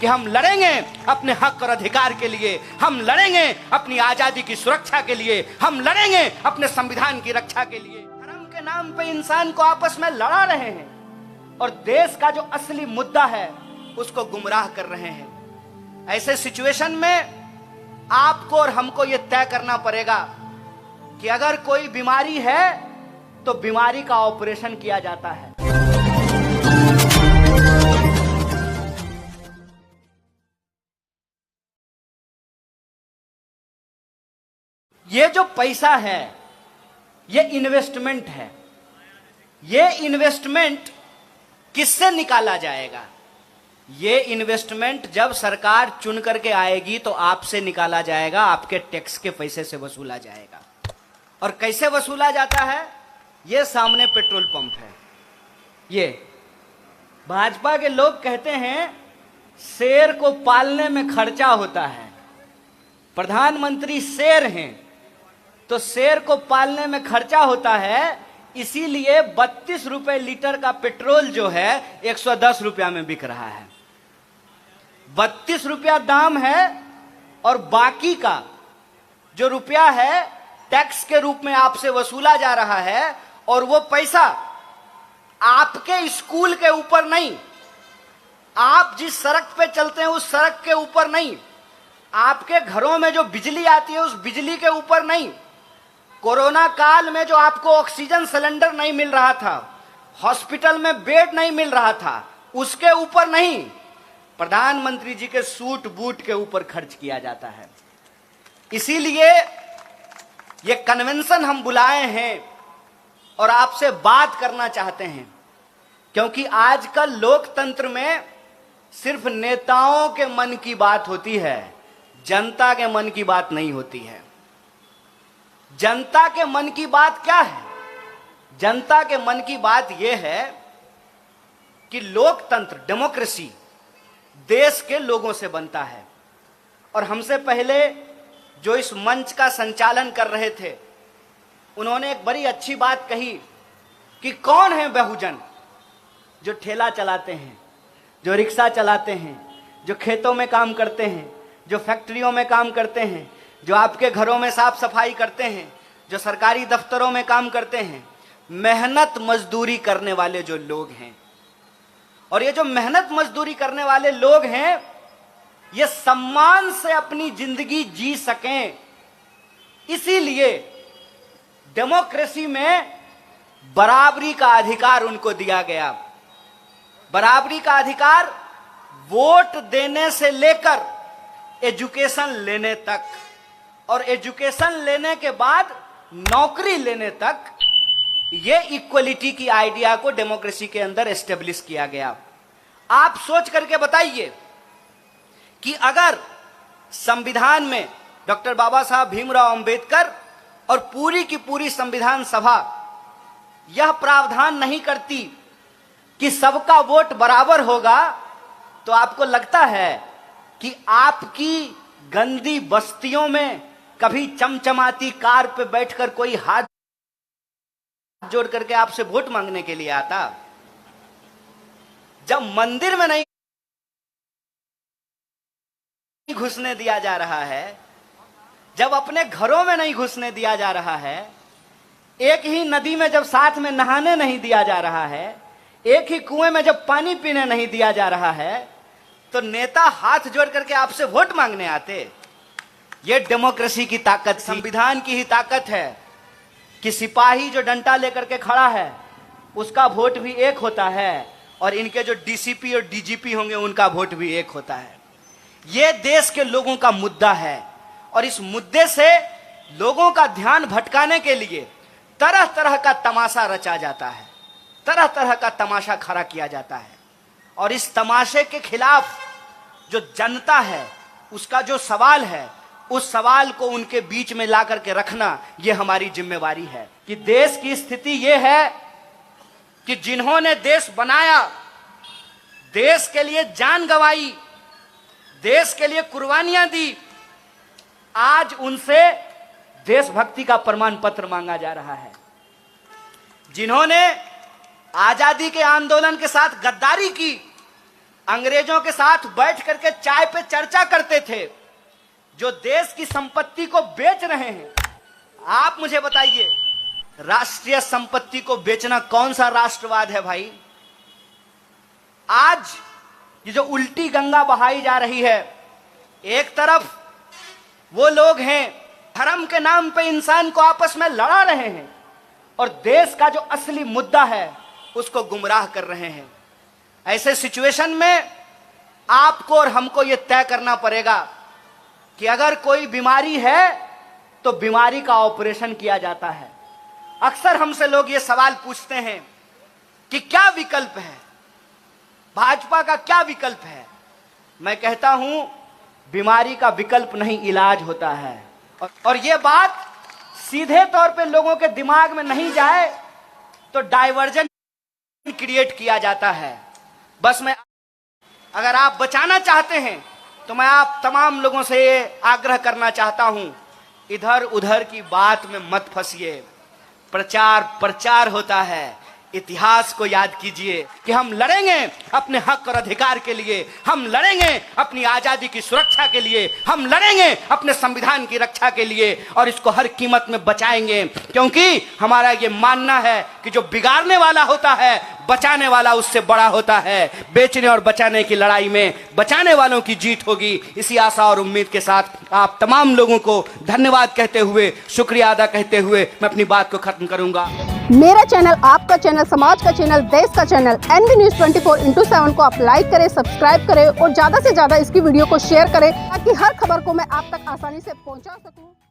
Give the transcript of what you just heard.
कि हम लड़ेंगे अपने हक और अधिकार के लिए, हम लड़ेंगे अपनी आजादी की सुरक्षा के लिए, हम लड़ेंगे अपने संविधान की रक्षा के लिए। धर्म के नाम पे इंसान को आपस में लड़ा रहे हैं और देश का जो असली मुद्दा है उसको गुमराह कर रहे हैं। ऐसे सिचुएशन में आपको और हमको यह तय करना पड़ेगा कि अगर कोई बीमारी है तो बीमारी का ऑपरेशन किया जाता है। ये जो पैसा है ये इन्वेस्टमेंट है। ये इन्वेस्टमेंट किससे निकाला जाएगा? ये इन्वेस्टमेंट जब सरकार चुन करके आएगी तो आपसे निकाला जाएगा, आपके टैक्स के पैसे से वसूला जाएगा। और कैसे वसूला जाता है? ये सामने पेट्रोल पंप है। ये भाजपा के लोग कहते हैं शेर को पालने में खर्चा होता है। प्रधानमंत्री शेर हैं तो शेर को पालने में खर्चा होता है, इसीलिए 32 रुपए लीटर का पेट्रोल जो है 110 रुपया में बिक रहा है। 32 रुपया दाम है और बाकी का जो रुपया है टैक्स के रूप में आपसे वसूला जा रहा है। और वो पैसा आपके स्कूल के ऊपर नहीं, आप जिस सड़क पे चलते हैं उस सड़क के ऊपर नहीं, आपके घरों में जो बिजली आती है उस बिजली के ऊपर नहीं, कोरोना काल में जो आपको ऑक्सीजन सिलेंडर नहीं मिल रहा था, हॉस्पिटल में बेड नहीं मिल रहा था, उसके ऊपर नहीं, प्रधानमंत्री जी के सूट बूट के ऊपर खर्च किया जाता है। इसीलिए ये कन्वेंशन हम बुलाए हैं और आपसे बात करना चाहते हैं, क्योंकि आजकल लोकतंत्र में सिर्फ नेताओं के मन की बात होती है, जनता के मन की बात नहीं होती है। जनता के मन की बात क्या है? जनता के मन की बात यह है कि लोकतंत्र, डेमोक्रेसी देश के लोगों से बनता है। और हमसे पहले जो इस मंच का संचालन कर रहे थे उन्होंने एक बड़ी अच्छी बात कही कि कौन है बहुजन? जो ठेला चलाते हैं, जो रिक्शा चलाते हैं, जो खेतों में काम करते हैं, जो फैक्ट्रियों में काम करते हैं, जो आपके घरों में साफ सफाई करते हैं, जो सरकारी दफ्तरों में काम करते हैं, मेहनत मजदूरी करने वाले जो लोग हैं। और ये जो मेहनत मजदूरी करने वाले लोग हैं ये सम्मान से अपनी जिंदगी जी सकें, इसीलिए डेमोक्रेसी में बराबरी का अधिकार उनको दिया गया। बराबरी का अधिकार वोट देने से लेकर एजुकेशन लेने तक, और एजुकेशन लेने के बाद नौकरी लेने तक, ये इक्वलिटी की आइडिया को डेमोक्रेसी के अंदर एस्टेब्लिश किया गया। आप सोच करके बताइए कि अगर संविधान में डॉक्टर बाबा साहब भीमराव अंबेडकर और पूरी की पूरी संविधान सभा यह प्रावधान नहीं करती कि सबका वोट बराबर होगा, तो आपको लगता है कि आपकी गंदी बस्तियों में कभी चमचमाती कार पे बैठकर कोई हाथ जोड़ करके आपसे वोट मांगने के लिए आता? जब मंदिर में नहीं घुसने दिया जा रहा है, जब अपने घरों में नहीं घुसने दिया जा रहा है, एक ही नदी में जब साथ में नहाने नहीं दिया जा रहा है, एक ही कुएं में जब पानी पीने नहीं दिया जा रहा है, तो नेता हाथ जोड़ करके आपसे वोट मांगने आते? ये डेमोक्रेसी की ताकत, संविधान की ही ताकत है कि सिपाही जो डंडा लेकर के खड़ा है उसका वोट भी एक होता है, और इनके जो डीसीपी और डीजीपी होंगे उनका वोट भी एक होता है। ये देश के लोगों का मुद्दा है, और इस मुद्दे से लोगों का ध्यान भटकाने के लिए तरह तरह का तमाशा रचा जाता है, तरह तरह का तमाशा खड़ा किया जाता है। और इस तमाशे के खिलाफ जो जनता है उसका जो सवाल है, उस सवाल को उनके बीच में ला करके रखना ये हमारी जिम्मेवारी है। कि देश की स्थिति ये है कि जिन्होंने देश बनाया, देश के लिए जान गंवाई, देश के लिए कुर्बानियां दी, आज उनसे देशभक्ति का प्रमाण पत्र मांगा जा रहा है। जिन्होंने आजादी के आंदोलन के साथ गद्दारी की, अंग्रेजों के साथ बैठ करके चाय पे चर्चा करते थे, जो देश की संपत्ति को बेच रहे हैं। आप मुझे बताइए, राष्ट्रीय संपत्ति को बेचना कौन सा राष्ट्रवाद है भाई? आज ये जो उल्टी गंगा बहाई जा रही है, एक तरफ वो लोग हैं धर्म के नाम पे इंसान को आपस में लड़ा रहे हैं और देश का जो असली मुद्दा है उसको गुमराह कर रहे हैं। ऐसे सिचुएशन में आपको और हमको ये तय करना पड़ेगा कि अगर कोई बीमारी है तो बीमारी का ऑपरेशन किया जाता है। अक्सर हमसे लोग ये सवाल पूछते हैं कि क्या विकल्प है, भाजपा का क्या विकल्प है? मैं कहता हूं बीमारी का विकल्प नहीं, इलाज होता है। और ये बात सीधे तौर पे लोगों के दिमाग में नहीं जाए तो डाइवर्जन क्रिएट किया जाता है। बस मैं, अगर आप बचाना चाहते हैं तो मैं आप तमाम लोगों से ये आग्रह करना चाहता हूं, इधर उधर की बात में मत फंसिए। प्रचार होता है। इतिहास को याद कीजिए कि हम लड़ेंगे अपने हक और अधिकार के लिए, हम लड़ेंगे अपनी आजादी की सुरक्षा के लिए, हम लड़ेंगे अपने संविधान की रक्षा के लिए और इसको हर कीमत में बचाएंगे, क्योंकि हमारा ये मानना है कि जो बिगाड़ने वाला होता है, बचाने वाला उससे बड़ा होता है। बेचने और बचाने की लड़ाई में बचाने वालों की जीत होगी। इसी आशा और उम्मीद के साथ आप तमाम लोगों को धन्यवाद कहते हुए, शुक्रिया अदा कहते हुए मैं अपनी बात को खत्म करूंगा। मेरा चैनल, आपका चैनल, समाज का चैनल, देश का चैनल NV News 24/7 को आप लाइक करें, सब्सक्राइब करें और ज्यादा से ज्यादा इसकी वीडियो को शेयर करें ताकि हर खबर को मैं आप तक आसानी से पहुंचा सकूं।